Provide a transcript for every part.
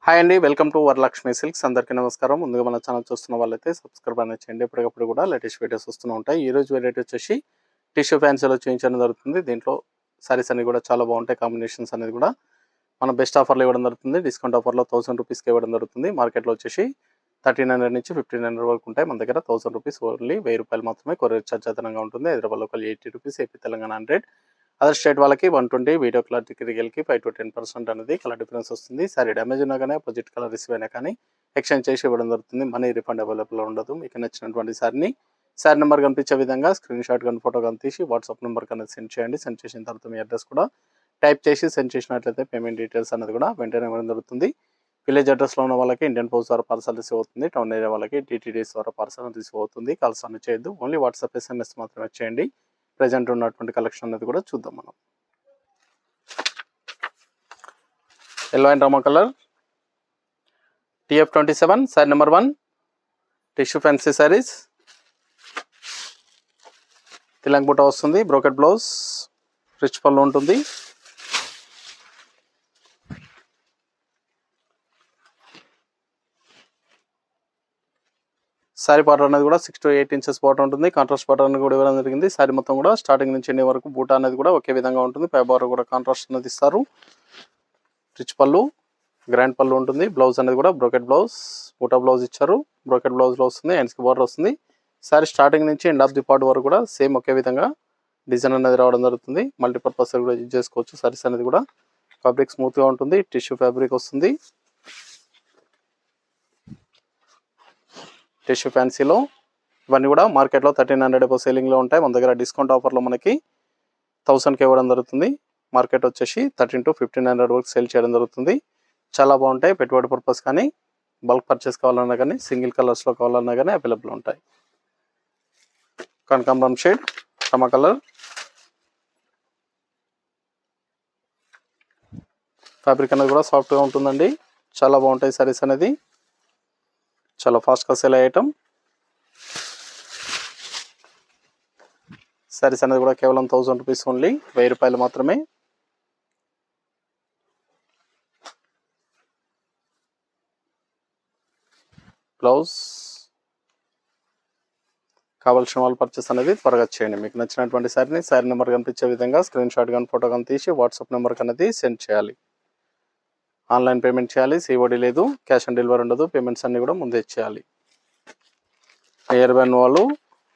Hi అండి, welcome to Varalakshmi silks. అందరికీ నమస్కారం. ముందుగా మన ఛానల్ చూస్తున్న వాళ్ళైతే సబ్స్క్రైబ్ అనేది చేయండి. ఎప్పటికప్పుడు కూడా లేటెస్ట్ వీడియోస్ వస్తూ ఉంటాయి. ఈ రోజు వెరైటీ వచ్చేసి టిష్యూ ఫ్యాన్సీలో చూపించడం జరుగుతుంది. దీంట్లో సారీస్ అన్ని కూడా చాలా బాగుంటాయి. కాంబినేషన్స్ అనేది కూడా మనం బెస్ట్ ఆఫర్లో ఇవ్వడం జరుగుతుంది. డిస్కౌంట్ ఆఫర్లో 1000 రూపీస్కి ఇవ్వడం జరుగుతుంది. మార్కెట్లో వచ్చేసి 1300 నుంచి 1500 వరకు ఉంటాయి. మన దగ్గర 1000 రూపీస్ ఓన్లీ 1000 రూపాయలు మాత్రమే. కొరియర్ ఛార్జ్ అదనంగా ఉంటుంది. Hyderabad local 80 rupees, AP Telangana 100, other state వాళ్ళకి 120, వీడియో క్లారిటీకి రియల్కి 5 to 10% అనేది కలర్ డిఫరెన్స్ వస్తుంది. సారీ డ్యామేజ్ ఉన్నా కానీ అపోజిట్ కలర్ రిసీవ్ అయినా కానీ ఎక్స్చేంజ్ చేసి ఇవ్వడం జరుగుతుంది. మనీ రిఫండ్ అవైలబుల్ ఉండదు. మీకు నచ్చినటువంటి సారీ నెంబర్ కనిపించే విధంగా స్క్రీన్ షాట్ కానీ ఫోటో కానీ తీసి వాట్సాప్ నెంబర్ అనేది సెండ్ చేయండి. సెండ్ చేసిన తర్వాత మీ అడ్రస్ కూడా టైప్ చేసి సెండ్ చేసినట్లయితే పేమెంట్ డీటెయిల్స్ అనేది కూడా వెంటనే ఇవ్వడం జరుగుతుంది. విలేజ్ అడ్రస్లో ఉన్న వాళ్ళకి ఇండియన్ పోస్ట్ ద్వారా పార్సల్ రిసీవ్ అవుతుంది. టౌన్ ఏరియా వాళ్ళకి DTDS ద్వారా పార్సల్ రిసీవ్ అవుతుంది. కాల్స్ అన్ని చేయొద్దు, ఓన్లీ వాట్సాప్ SMS మాత్రమే చేయండి. ప్రజెంట్ ఉన్నటువంటి కలెక్షన్ అనేది కూడా చూద్దాం మనం. ఎల్లో అండ్ రామా colour, TF27, sari number 1, tissue fancy saris. తిలంగ్ బుట్ట వస్తుంది, బ్రోకెట్ బ్లౌజ్, రిచ్ పళ్ళు ఉంటుంది. సారీ బార్డర్ అనేది కూడా 6 to 8 ఇంచెస్ బార్డర్ ఉంటుంది. కాంట్రాస్ట్ బార్డర్ అనేది కూడా ఇవ్వడం జరిగింది. సారీ మొత్తం కూడా స్టార్టింగ్ నుంచి ఎండింగ్ వరకు బూటా అనేది కూడా ఒకే విధంగా ఉంటుంది. పై బార్డర్ కూడా కాంట్రాస్ట్ అనేది ఇస్తారు. రిచ్ పళ్ళు, గ్రాండ్ పళ్ళు ఉంటుంది. బ్లౌజ్ అనేది కూడా బ్రోకెట్ బ్లౌజ్, బూటా బ్లౌజ్ ఇచ్చారు. బ్రోకెట్ బ్లౌజ్లో వస్తుంది, హ్యాండ్స్కి బార్డర్ వస్తుంది. సారీ స్టార్టింగ్ నుంచి ఎండ్ ఆఫ్ ది పార్ట్ వరకు కూడా సేమ్ ఒకే విధంగా డిజైన్ అనేది రావడం జరుగుతుంది. మల్టీపర్పస్ కూడా యూజ్ చేసుకోవచ్చు. సారీస్ అనేది కూడా ఫ్యాబ్రిక్ స్మూత్గా ఉంటుంది. టిష్యూ ఫ్యాబ్రిక్ వస్తుంది. టిష్యూ ఫ్యాన్సీలో ఇవన్నీ కూడా మార్కెట్లో 1300 సేలింగ్లో ఉంటాయి. మన దగ్గర డిస్కౌంట్ ఆఫర్లో మనకి 1000కి ఇవ్వడం జరుగుతుంది. మార్కెట్ వచ్చేసి 1300 to 1500 వరకు సేల్ చేయడం జరుగుతుంది. చాలా బాగుంటాయి. పెట్టుబడి పర్పస్ కానీ, బల్క్ పర్చేస్ కావాలన్నా కానీ, సింగిల్ కలర్స్లో కావాలన్నా కానీ అవైలబుల్ ఉంటాయి. కనకాంబరం షేడ్, రమా కలర్. ఫ్యాబ్రిక్ అనేది కూడా సాఫ్ట్గా ఉంటుందండి. చాలా బాగుంటాయి సారీస్ అనేది. చాలా ఫాస్ట్గా సేల్ అయ్యే ఐటమ్. సారీస్ అనేది కూడా కేవలం 1000 రూపీస్ ఓన్లీ, 1000 రూపాయలు మాత్రమే. బ్లౌజ్ కావాల్సిన వాళ్ళు పర్చేస్ అనేది త్వరగా చేయండి. మీకు నచ్చినటువంటి సారీ నెంబర్ కనిపించే విధంగా స్క్రీన్ షాట్ కానీ ఫోటో కానీ తీసి వాట్సాప్ నెంబర్కి అనేది సెండ్ చేయాలి. ఆన్లైన్ పేమెంట్ చేయాలి. COD లేదు, క్యాష్ ఆన్ డెలివరీ ఉండదు. పేమెంట్స్ అన్నీ కూడా ముందే చేయాలి. నియర్ బై వాళ్ళు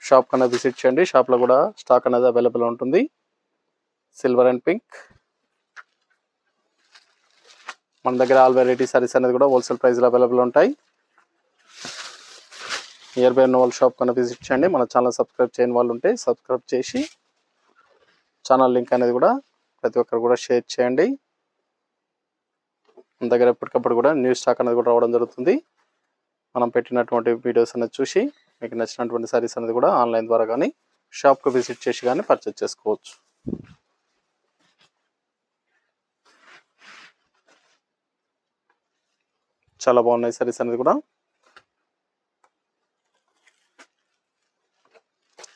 షాప్ కన్నా విజిట్ చేయండి. షాప్లో కూడా స్టాక్ అనేది అవైలబుల్ ఉంటుంది. Silver and pink. మన దగ్గర ఆల్ వెరైటీ సారీస్ అనేది కూడా హోల్సేల్ ప్రైస్లో అవైలబుల్ ఉంటాయి. నియర్ బై ఉన్న వాళ్ళు షాప్ కన్నా విజిట్ చేయండి. మన ఛానల్ సబ్స్క్రైబ్ చేయని వాళ్ళు ఉంటే సబ్స్క్రైబ్ చేసి ఛానల్ లింక్ అనేది కూడా ప్రతి ఒక్కరు కూడా షేర్ చేయండి. మన దగ్గర ఎప్పటికప్పుడు కూడా న్యూ స్టాక్ అనేది కూడా రావడం జరుగుతుంది. మనం పెట్టినటువంటి వీడియోస్ అనేది చూసి మీకు నచ్చినటువంటి సారీస్ అనేది కూడా ఆన్లైన్ ద్వారా కానీ, షాప్కు విజిట్ చేసి కానీ పర్చేస్ చేసుకోవచ్చు. చాలా బాగున్నాయి సారీస్ అనేది కూడా.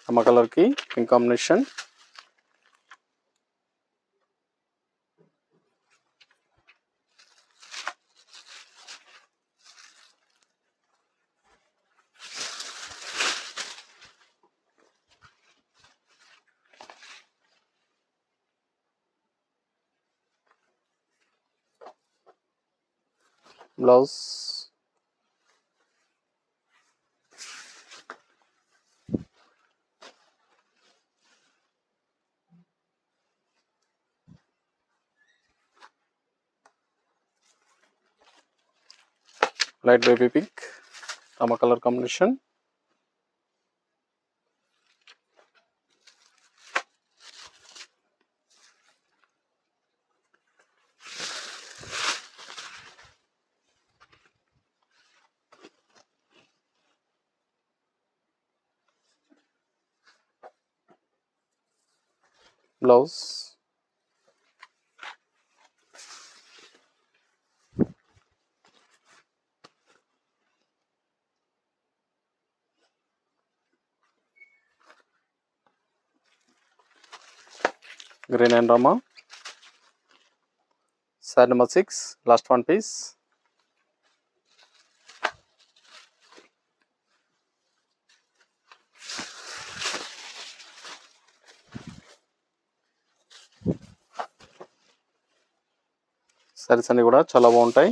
రమా కలర్కి pink combination. Blouse light baby pink, రమా colour combination. Blouse green and రమా. Sari number 6, last one piece. Saris అన్ని కూడా చాలా బాగుంటాయి.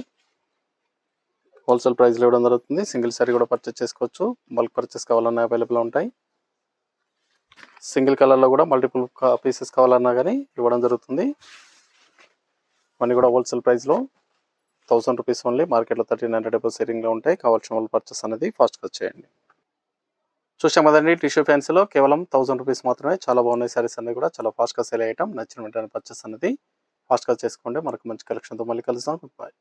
హోల్సేల్ ప్రైస్లో ఇవ్వడం జరుగుతుంది. సింగిల్ సారీ కూడా పర్చేస్ చేసుకోవచ్చు. బల్క్ పర్చేస్ కావాలన్నా అవైలబుల్ ఉంటాయి. సింగిల్ కలర్లో కూడా మల్టిపుల్ పీసెస్ కావాలన్నా కానీ ఇవ్వడం జరుగుతుంది. ఇవన్నీ కూడా హోల్సేల్ ప్రైస్లో 1000 రూపీస్ ఓన్లీ. మార్కెట్లో 1300 అబౌవ్ సేలింగ్లో ఉంటాయి. కావాల్సిన వాళ్ళు పర్చేస్ అనేది ఫాస్ట్గా చేయండి. చూసాం కదండి, టిష్యూ ఫ్యాన్సీలో కేవలం 1000 రూపీస్ మాత్రమే. చాలా బాగున్నాయి సారీస్ అన్ని కూడా. చాలా ఫాస్ట్గా సేల్ అయ్యటం. నచ్చిన వెంటనే పర్చేస్ అనేది ఫాస్ట్గా చేసుకోండి. మనకు మంచి కలెక్షన్తో మళ్ళీ కలుద్దాం. బాయ్.